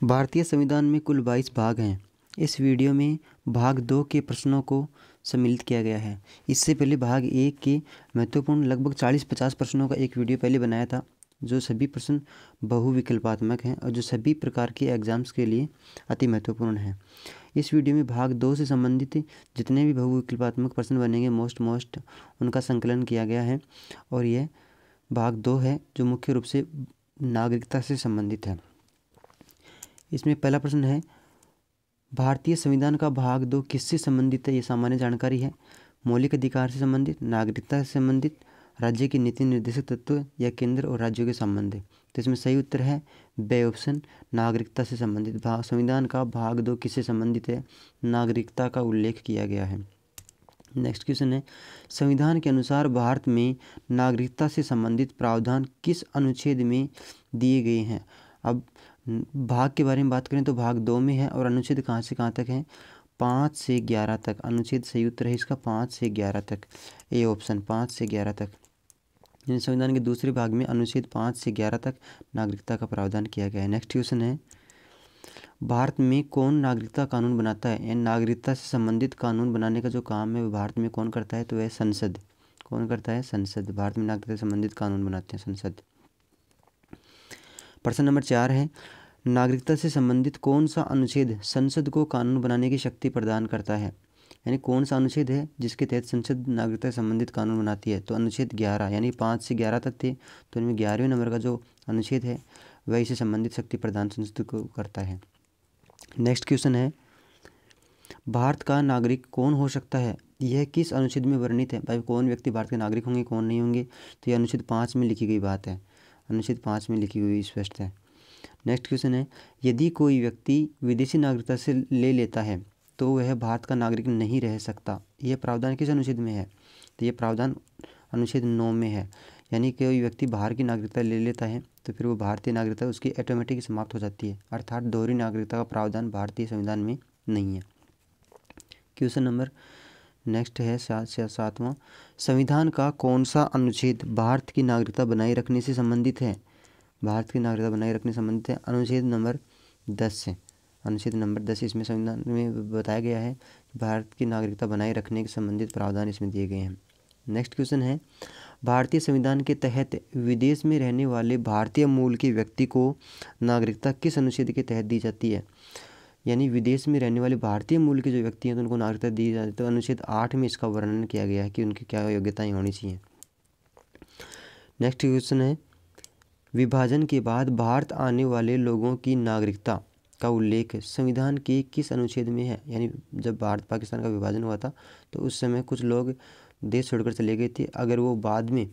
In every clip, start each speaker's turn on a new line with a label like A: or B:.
A: भारतीय संविधान में कुल 22 भाग हैं। इस वीडियो में भाग 2 के प्रश्नों को सम्मिलित किया गया है। इससे पहले भाग 1 के महत्वपूर्ण लगभग 40-50 प्रश्नों का एक वीडियो पहले बनाया था, जो सभी प्रश्न बहुविकल्पात्मक हैं और जो सभी प्रकार के एग्ज़ाम्स के लिए अति महत्वपूर्ण हैं। इस वीडियो में भाग 2 से संबंधित जितने भी बहुविकल्पात्मक प्रश्न बनेंगे मोस्ट उनका संकलन किया गया है और यह भाग 2 है, जो मुख्य रूप से नागरिकता से संबंधित है। इसमें पहला प्रश्न है, भारतीय संविधान का भाग 2 किससे संबंधित है? ये सामान्य जानकारी है। मौलिक अधिकार से संबंधित, नागरिकता से संबंधित, राज्य के नीति निर्देशक तत्व या केंद्र और राज्यों के संबंध। तो इसमें सही उत्तर है बे ऑप्शन, नागरिकता से संबंधित। संविधान का भाग 2 किससे संबंधित है? नागरिकता का उल्लेख किया गया है। नेक्स्ट क्वेश्चन है, संविधान के अनुसार भारत में नागरिकता से संबंधित प्रावधान किस अनुच्छेद में दिए गए हैं? अब भाग के बारे में बात करें तो भाग 2 में है और अनुच्छेद कहाँ से कहाँ तक है? 5 से 11 तक। अनुच्छेद सही उत्तर है इसका 5 से 11 तक, ए ऑप्शन 5 से 11 तक। यानी संविधान के दूसरे भाग में अनुच्छेद 5 से 11 तक नागरिकता का प्रावधान किया गया है। नेक्स्ट क्वेश्चन है, भारत में कौन नागरिकता कानून बनाता है? यानी नागरिकता से संबंधित कानून बनाने का जो काम है वो भारत में कौन करता है? तो वह संसद। कौन करता है? संसद। भारत में नागरिकता से संबंधित कानून बनाते हैं संसद। प्रश्न नंबर 4 है, नागरिकता से संबंधित कौन सा अनुच्छेद संसद को कानून बनाने की शक्ति प्रदान करता है? यानी कौन सा अनुच्छेद है जिसके तहत संसद नागरिकता से संबंधित कानून बनाती है? तो अनुच्छेद 11, यानी 5 से 11 तक थे, तो इनमें 11वें नंबर का जो अनुच्छेद है वह इसे संबंधित शक्ति प्रदान संसद को करता है। नेक्स्ट क्वेश्चन है, भारत का नागरिक कौन हो सकता है? यह किस अनुच्छेद में वर्णित है? भाई कौन व्यक्ति भारत के नागरिक होंगे, कौन नहीं होंगे? तो यह अनुच्छेद 5 में लिखी गई बात है। अनुच्छेद 5 में लिखी हुई स्पष्ट है। नेक्स्ट क्वेश्चन है, यदि कोई व्यक्ति विदेशी नागरिकता से ले लेता है तो वह भारत का नागरिक नहीं रह सकता। यह प्रावधान किस अनुच्छेद में है? तो यह प्रावधान अनुच्छेद 9 में है। यानी कोई व्यक्ति बाहर की नागरिकता ले लेता है तो फिर वो भारतीय नागरिकता उसकी ऑटोमेटिक समाप्त हो जाती है, अर्थात दोहरी नागरिकता का प्रावधान भारतीय संविधान में नहीं है। क्वेश्चन नंबर नेक्स्ट है 7वां, संविधान का कौन सा अनुच्छेद भारत की नागरिकता बनाए रखने से संबंधित है? भारत की नागरिकता बनाए रखने से संबंधित है अनुच्छेद नंबर 10 से। अनुच्छेद नंबर 10 इसमें संविधान में बताया गया है कि भारत की नागरिकता बनाए रखने के संबंधित प्रावधान इसमें दिए गए हैं। नेक्स्ट क्वेश्चन है, भारतीय संविधान के तहत विदेश में रहने वाले भारतीय मूल के व्यक्ति को नागरिकता किस अनुच्छेद के तहत दी जाती है? यानी विदेश में रहने वाले भारतीय मूल के जो व्यक्ति हैं तो उनको नागरिकता दी जाती है। तो अनुच्छेद 8 में इसका वर्णन किया गया है कि उनकी क्या योग्यताएं होनी चाहिए। नेक्स्ट क्वेश्चन है, विभाजन के बाद भारत आने वाले लोगों की नागरिकता का उल्लेख संविधान के किस अनुच्छेद में है? यानी जब भारत पाकिस्तान का विभाजन हुआ था तो उस समय कुछ लोग देश छोड़कर चले गए थे, अगर वो बाद में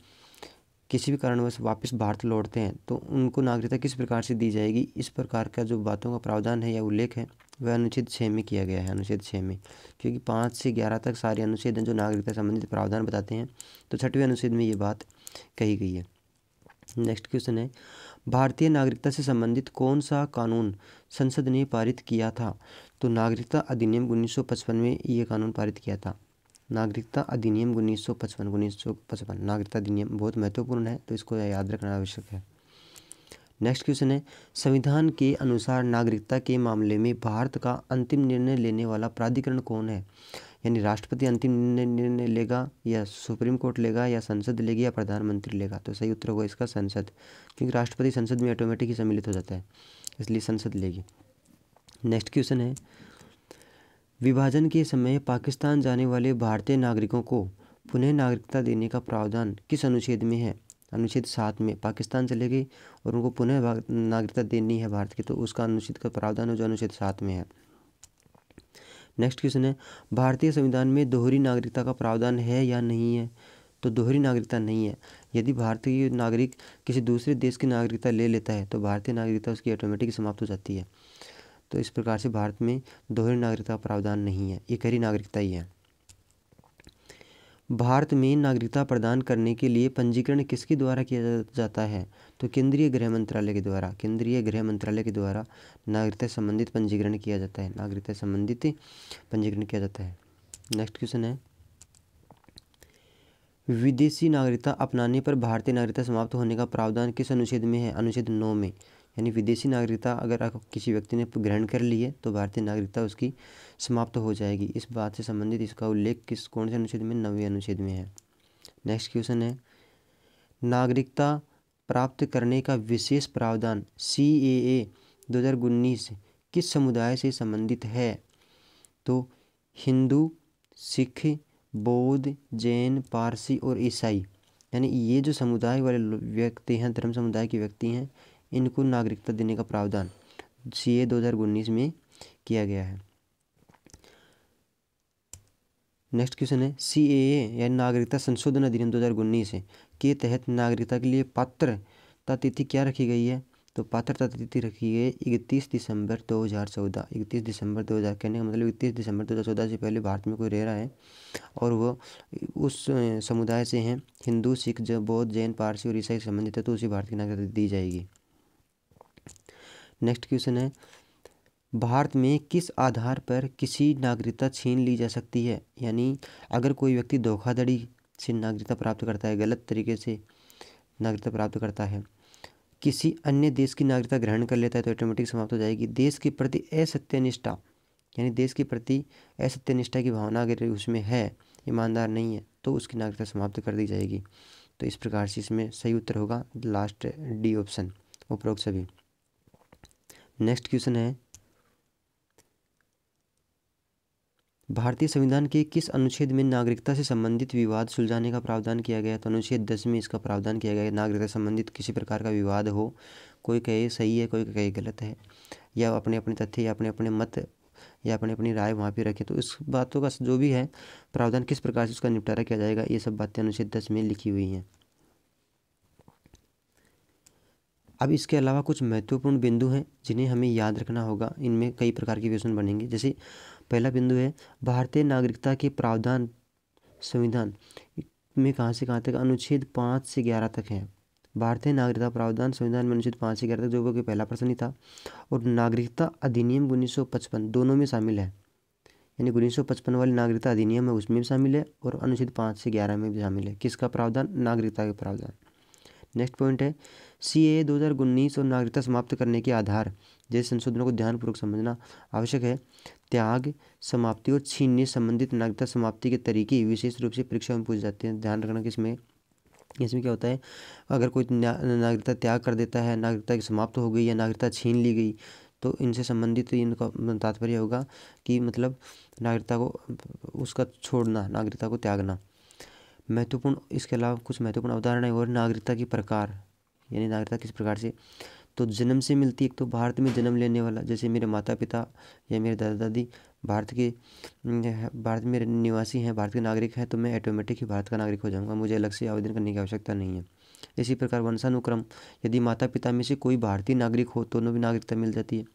A: किसी भी कारणवश वापस भारत लौटते हैं तो उनको नागरिकता किस प्रकार से दी जाएगी? इस प्रकार का जो बातों का प्रावधान है या उल्लेख है वह अनुच्छेद 6 में किया गया है। अनुच्छेद 6 में, क्योंकि 5 से 11 तक सारे अनुच्छेद हैं जो नागरिकता संबंधित प्रावधान बताते हैं, तो 6वें अनुच्छेद में ये बात कही गई है। नेक्स्ट क्वेश्चन है, भारतीय नागरिकता से संबंधित कौन सा कानून संसद ने पारित किया था? तो नागरिकता अधिनियम 1955 में ये कानून पारित किया था। नागरिकता अधिनियम 1955 नागरिकता अधिनियम बहुत महत्वपूर्ण है, तो इसको याद रखना आवश्यक है। नेक्स्ट क्वेश्चन है, संविधान के अनुसार नागरिकता के मामले में भारत का अंतिम निर्णय लेने वाला प्राधिकरण कौन है? यानी राष्ट्रपति अंतिम निर्णय लेगा या सुप्रीम कोर्ट लेगा या संसद लेगी या प्रधानमंत्री लेगा? तो सही उत्तर होगा इसका संसद, क्योंकि राष्ट्रपति संसद में ऑटोमेटिक ही सम्मिलित हो जाता है, इसलिए संसद लेगी। नेक्स्ट क्वेश्चन है, विभाजन के समय पाकिस्तान जाने वाले भारतीय नागरिकों को पुनः नागरिकता देने का प्रावधान किस अनुच्छेद में है? अनुच्छेद 7 में। पाकिस्तान चले गए और उनको पुनः नागरिकता देनी है भारत की, तो उसका अनुच्छेद का प्रावधान है जो अनुच्छेद 7 में है। नेक्स्ट क्वेश्चन है, भारतीय संविधान में दोहरी नागरिकता का प्रावधान है या नहीं है? तो दोहरी नागरिकता नहीं है। यदि भारतीय नागरिक किसी दूसरे देश की नागरिकता ले लेता है तो भारतीय नागरिकता उसकी ऑटोमेटिक समाप्त हो जाती है। तो इस प्रकार से भारत में दोहरी नागरिकता का प्रावधान नहीं है, एकहरी नागरिकता ही है। भारत में नागरिकता प्रदान करने के लिए पंजीकरण किसके द्वारा किया जाता है? तो केंद्रीय गृह मंत्रालय के द्वारा। केंद्रीय गृह मंत्रालय के द्वारा नागरिकता संबंधित पंजीकरण किया जाता है। नागरिकता संबंधित पंजीकरण किया जाता है। नेक्स्ट क्वेश्चन है, विदेशी नागरिकता अपनाने पर भारतीय नागरिकता समाप्त होने का प्रावधान किस अनुच्छेद में है? अनुच्छेद 9 में। यानी विदेशी नागरिकता अगर किसी व्यक्ति ने ग्रहण कर ली है तो भारतीय नागरिकता उसकी समाप्त हो जाएगी। इस बात से संबंधित इसका उल्लेख कौन से अनुच्छेद में? 9वें अनुच्छेद में है। नेक्स्ट क्वेश्चन है, नागरिकता प्राप्त करने का विशेष प्रावधान CAA 2019 किस समुदाय से संबंधित है? तो हिंदू, सिख, बौद्ध, जैन, पारसी और ईसाई, यानी ये जो समुदाय वाले व्यक्ति हैं, धर्म समुदाय के व्यक्ति हैं, इनको नागरिकता देने का प्रावधान CAA 2019 में किया गया है। नेक्स्ट क्वेश्चन है, CAA या नागरिकता संशोधन अधिनियम 2019 के तहत नागरिकता के लिए पात्रता तिथि क्या रखी गई है? तो पात्रता तिथि रखी गई 31 दिसंबर 2014। 31 दिसंबर 2000 कहने का मतलब 31 दिसंबर 2014 से पहले भारत में कोई रह रहा है और वो उस समुदाय से हैं, हिंदू, सिख, बौद्ध, जैन, पारसी और ईसाई संबंधित है, तो उसे भारत की नागरिकता दी जाएगी। नेक्स्ट क्वेश्चन है, भारत में किस आधार पर किसी नागरिकता छीन ली जा सकती है? यानी अगर कोई व्यक्ति धोखाधड़ी से नागरिकता प्राप्त करता है, गलत तरीके से नागरिकता प्राप्त करता है, किसी अन्य देश की नागरिकता ग्रहण कर लेता है, तो ऑटोमेटिक समाप्त हो जाएगी। देश के प्रति असत्यनिष्ठा, यानी देश के प्रति असत्यनिष्ठा की भावना अगर उसमें है, ईमानदार नहीं है, तो उसकी नागरिकता समाप्त कर दी जाएगी। तो इस प्रकार से इसमें सही उत्तर होगा लास्ट डी ऑप्शन, उपरोक्त सभी। नेक्स्ट क्वेश्चन है, भारतीय संविधान के किस अनुच्छेद में नागरिकता से संबंधित विवाद सुलझाने का प्रावधान किया गया है? तो अनुच्छेद 10 में इसका प्रावधान किया गया है। नागरिकता संबंधित किसी प्रकार का विवाद हो, कोई कहे सही है, कोई कहे गलत है, या अपने अपने तथ्य या अपने अपने मत या अपनी अपनी राय वहाँ पे रखे, तो इस बातों का जो भी है प्रावधान किस प्रकार से उसका निपटारा किया जाएगा, ये सब बातें अनुच्छेद 10 में लिखी हुई हैं। अब इसके अलावा कुछ महत्वपूर्ण बिंदु हैं जिन्हें हमें याद रखना होगा। इनमें कई प्रकार के क्वेश्चन बनेंगे। जैसे पहला बिंदु है, भारतीय नागरिकता के प्रावधान संविधान में कहाँ से कहाँ तक? अनुच्छेद 5 से 11 तक है। भारतीय नागरिकता प्रावधान संविधान में अनुच्छेद 5 से 11 तक, जो कि पहला प्रश्न ही था। और नागरिकता अधिनियम 1955 दोनों में शामिल है, यानी 1955 वाली नागरिकता अधिनियम है उसमें भी शामिल है और अनुच्छेद 5 से 11 में भी शामिल है। किसका प्रावधान? नागरिकता के प्रावधान। नेक्स्ट पॉइंट है, CAA 2019 और नागरिकता समाप्त करने के आधार जैसे संशोधनों को ध्यानपूर्वक समझना आवश्यक है। त्याग, समाप्ति और छीनने संबंधित नागरिकता समाप्ति के तरीके विशेष रूप से परीक्षा में पूछे जाते हैं। ध्यान रखना कि इसमें क्या होता है, अगर कोई नागरिकता त्याग कर देता है, नागरिकता की समाप्त हो गई या नागरिकता छीन ली गई, तो इनसे संबंधित इनका तात्पर्य होगा कि मतलब नागरिकता को उसका छोड़ना, नागरिकता को त्यागना। महत्वपूर्ण, इसके अलावा कुछ महत्वपूर्ण अवधारणाएं और नागरिकता के प्रकार, यानी नागरिकता किस प्रकार से, तो जन्म से मिलती है। एक तो भारत में जन्म लेने वाला, जैसे मेरे माता पिता या मेरे दादा दादी भारत में निवासी हैं, भारत के नागरिक हैं, तो मैं ऑटोमेटिक ही भारत का नागरिक हो जाऊंगा, मुझे अलग से आवेदन करने की आवश्यकता नहीं है। इसी प्रकार वंशानुक्रम, यदि माता पिता में से कोई भारतीय नागरिक हो तो उन्हें भी नागरिकता मिल जाती है।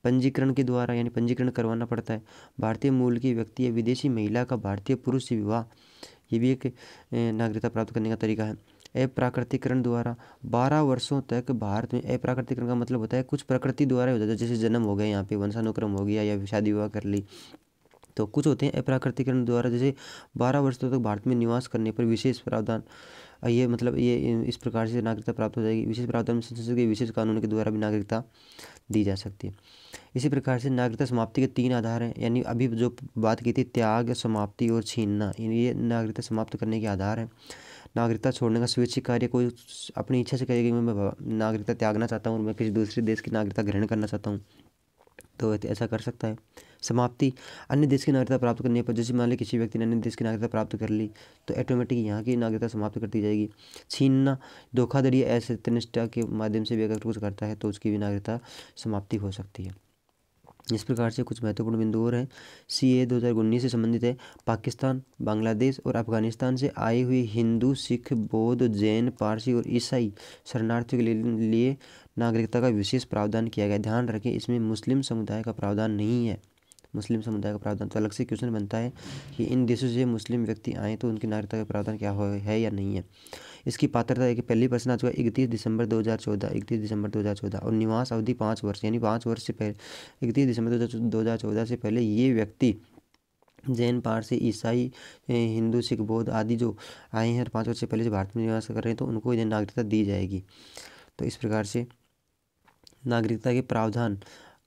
A: पंजीकरण के द्वारा, यानी पंजीकरण करवाना पड़ता है। भारतीय मूल की व्यक्ति या विदेशी महिला का भारतीय पुरुष से विवाह, ये भी एक नागरिकता प्राप्त करने का तरीका है। अप्राकृतिकरण द्वारा 12 वर्षों तक भारत में, अप्राकृतिकरण का मतलब होता है कुछ प्रकृति द्वारा हो जाता है, जैसे जन्म हो गया, यहाँ पे वंशानुक्रम हो गया या शादी विवाह कर ली, तो कुछ होते हैं अप्राकृतिकरण द्वारा, जैसे 12 वर्षों तक भारत में निवास करने पर विशेष प्रावधान, ये मतलब ये इस प्रकार से नागरिकता प्राप्त हो जाएगी। विशेष प्रावधान में संसद के विशेष कानून के द्वारा भी नागरिकता दी जा सकती है। इसी प्रकार से नागरिकता समाप्ति के 3 आधार हैं, यानी अभी जो बात की थी त्याग, समाप्ति और छीनना, ये नागरिकता समाप्त करने के आधार हैं। नागरिकता छोड़ने का स्वैच्छिक कार्य, कोई अपनी इच्छा से कहेगा कि मैं नागरिकता त्यागना चाहता हूँ और मैं किसी दूसरे देश की नागरिकता ग्रहण करना चाहता हूँ, तो ऐसा कर सकता है। समाप्ति, अन्य देश की नागरिकता प्राप्त करने पर, जैसे मान ली किसी व्यक्ति ने अन्य देश की नागरिकता प्राप्त कर ली तो ऑटोमेटिक यहाँ की नागरिकता समाप्त कर दी जाएगी। छीनना, धोखाधड़ी या असत्यनिष्ठा के माध्यम से भी अगर कुछ करता है तो उसकी भी नागरिकता समाप्ति हो सकती है। इस प्रकार से कुछ महत्वपूर्ण बिंदु और हैं। CAA 2019 से संबंधित है, पाकिस्तान, बांग्लादेश और अफगानिस्तान से आए हुए हिंदू, सिख, बौद्ध, जैन, पारसी और ईसाई शरणार्थियों के लिए नागरिकता का विशेष प्रावधान किया गया। ध्यान रखें, इसमें मुस्लिम समुदाय का प्रावधान नहीं है। मुस्लिम समुदाय का प्रावधान तो अलग से क्वेश्चन बनता है कि इन देशों से मुस्लिम व्यक्ति आए तो उनकी नागरिकता का प्रावधान क्या है या नहीं है। इसकी पात्रता है कि पहली प्रश्न आ चुका 31 दिसंबर 2014, 31 दिसंबर 2014, और निवास अवधि 5 वर्ष, यानी 5 वर्ष से पहले 31 दिसंबर 2014 से पहले ये व्यक्ति जैन, पारसी, ईसाई, हिंदू, सिख, बौद्ध आदि जो आए हैं 5 वर्ष से पहले से भारत में निवास कर रहे हैं तो उनको नागरिकता दी जाएगी। तो इस प्रकार से नागरिकता के प्रावधान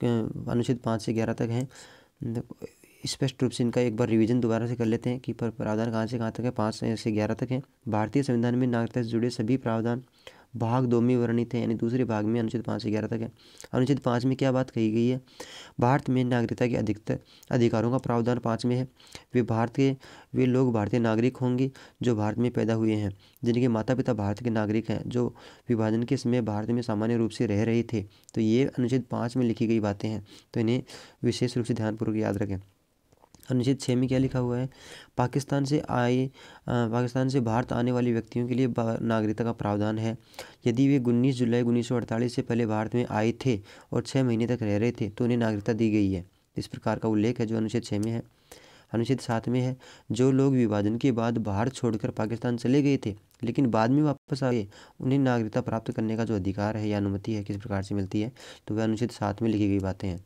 A: अनुच्छेद 5 से 11 तक हैं। स्पष्ट रूप से इनका एक बार रिवीजन दोबारा से कर लेते हैं कि प्रावधान कहाँ से कहाँ तक है। 5 से 11 तक है। भारतीय संविधान में नागरिकता से जुड़े सभी प्रावधान भाग 2 में वर्णित है, यानी दूसरे भाग में अनुच्छेद 5 से 11 तक है। अनुच्छेद 5 में क्या बात कही गई है? भारत में नागरिकता के अधिकतर अधिकारों का प्रावधान 5 में है। वे लोग भारतीय नागरिक होंगे जो भारत में पैदा हुए हैं, जिनके माता पिता भारत के नागरिक हैं, जो विभाजन के समय भारत में सामान्य रूप से रह रहे थे। तो ये अनुच्छेद 5 में लिखी गई बातें हैं, तो इन्हें विशेष रूप से ध्यानपूर्वक याद रखें। अनुच्छेद 6 में क्या लिखा हुआ है? पाकिस्तान से भारत आने वाले व्यक्तियों के लिए नागरिकता का प्रावधान है। यदि वे 19 जुलाई 1948 से पहले भारत में आए थे और 6 महीने तक रह रहे थे तो उन्हें नागरिकता दी गई है। इस प्रकार का उल्लेख है जो अनुच्छेद 6 में है। अनुच्छेद 7 में है, जो लोग विभाजन के बाद भारत छोड़कर पाकिस्तान चले गए थे लेकिन बाद में वापस आ गए, उन्हें नागरिकता प्राप्त करने का जो अधिकार है या अनुमति है किस प्रकार से मिलती है, तो वह अनुच्छेद 7 में लिखी गई बातें हैं।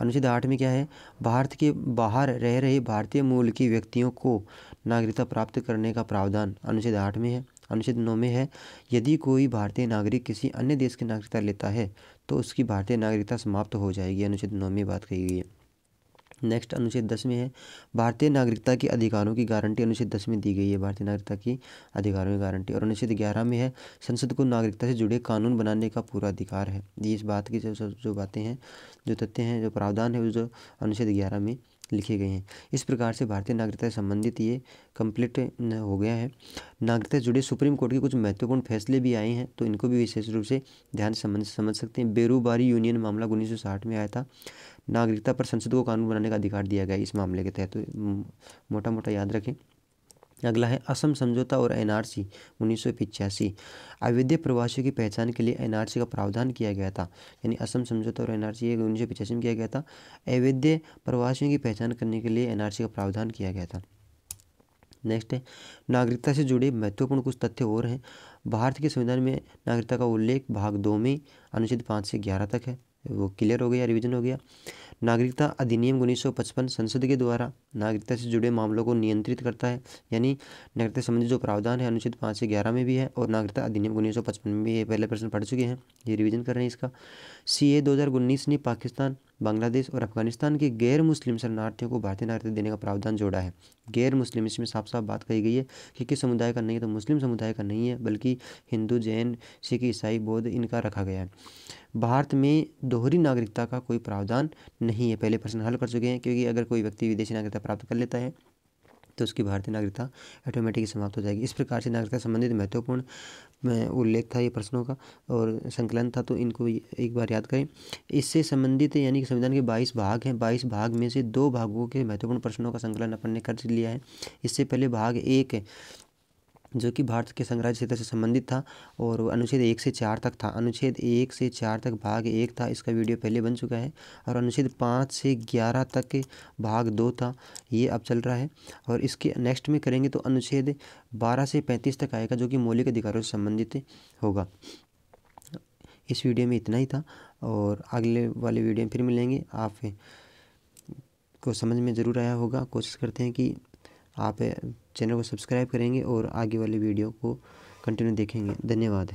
A: अनुच्छेद 8 में क्या है? भारत के बाहर रह रहे भारतीय मूल के व्यक्तियों को नागरिकता प्राप्त करने का प्रावधान अनुच्छेद 8 में है। अनुच्छेद 9 में है, यदि कोई भारतीय नागरिक किसी अन्य देश की नागरिकता लेता है तो उसकी भारतीय नागरिकता समाप्त हो जाएगी। अनुच्छेद 9 में बात कही गई है। नेक्स्ट अनुच्छेद 10 में है, भारतीय नागरिकता के अधिकारों की गारंटी अनुच्छेद 10 में दी गई है, भारतीय नागरिकता की अधिकारों की गारंटी। और अनुच्छेद 11 में है, संसद को नागरिकता से जुड़े कानून बनाने का पूरा अधिकार है। ये इस बात की जो बातें हैं, जो तथ्य हैं, जो प्रावधान है, वो जो अनुच्छेद 11 में लिखे गए हैं। इस प्रकार से भारतीय नागरिकता से संबंधित ये कंप्लीट हो गया है। नागरिकता से जुड़े सुप्रीम कोर्ट के कुछ महत्वपूर्ण फैसले भी आए हैं, तो इनको भी विशेष रूप से ध्यान से समझ सकते हैं। बेरूबारी यूनियन मामला 1960 में आया था। नागरिकता पर संसद को कानून बनाने का अधिकार दिया गया इस मामले के तहत, तो मोटा मोटा याद रखें। अगला है असम समझौता और एनआरसी 1985। अवैध प्रवासियों की पहचान के लिए एनआरसी का प्रावधान किया गया था, यानी असम समझौता और एनआरसी 1985 में किया गया था। अवैध प्रवासियों की पहचान करने के लिए एनआरसी का प्रावधान किया गया था। नेक्स्ट है, नागरिकता से जुड़े महत्वपूर्ण कुछ तथ्य और हैं। भारत के संविधान में नागरिकता का उल्लेख भाग 2 में अनुच्छेद 5 से 11 तक है, वो क्लियर हो गया, रिवीजन हो गया। नागरिकता अधिनियम 1955 संसद के द्वारा नागरिकता से जुड़े मामलों को नियंत्रित करता है, यानी नागरिकता संबंधी जो प्रावधान है अनुच्छेद 5 से 11 में भी है और नागरिकता अधिनियम 1955 में भी है। पहले प्रश्न पढ़ चुके हैं, ये रिवीजन कर रहे हैं इसका। CA 2019 ने पाकिस्तान, बांग्लादेश और अफगानिस्तान के गैर मुस्लिम शरणार्थियों को भारतीय नागरिकता देने का प्रावधान जोड़ा है। गैर मुस्लिम, इसमें साफ साफ बात कही गई है कि किस समुदाय का नहीं है, तो मुस्लिम समुदाय का नहीं है, बल्कि हिंदू, जैन, सिख, ईसाई, बौद्ध इनका रखा गया है। भारत में दोहरी नागरिकता का कोई प्रावधान नहीं है। पहले प्रश्न हल कर चुके हैं, क्योंकि अगर कोई व्यक्ति विदेशी नागरिकता प्राप्त कर लेता है तो उसकी भारतीय नागरिकता ऑटोमेटिक समाप्त हो जाएगी। इस प्रकार से नागरिकता संबंधित महत्वपूर्ण उल्लेख था ये प्रश्नों का और संकलन था, तो इनको एक बार याद करें। इससे संबंधित यानी कि संविधान के 22 भाग हैं, 22 भाग में से 2 भागों के महत्वपूर्ण प्रश्नों का संकलन अपन ने कर लिया है। इससे पहले भाग 1 जो कि भारत के संघराज्य क्षेत्र से संबंधित था और अनुच्छेद 1 से 4 तक था। अनुच्छेद 1 से 4 तक भाग 1 था, इसका वीडियो पहले बन चुका है। और अनुच्छेद 5 से 11 तक भाग 2 था, ये अब चल रहा है। और इसके नेक्स्ट में करेंगे तो अनुच्छेद 12 से 35 तक आएगा, जो कि मौलिक अधिकारों से संबंधित होगा। इस वीडियो में इतना ही था और अगले वाले वीडियो में फिर मिलेंगे। आप को समझ में ज़रूर आया होगा। कोशिश करते हैं कि आप चैनल को सब्सक्राइब करेंगे और आगे वाले वीडियो को कंटिन्यू देखेंगे। धन्यवाद।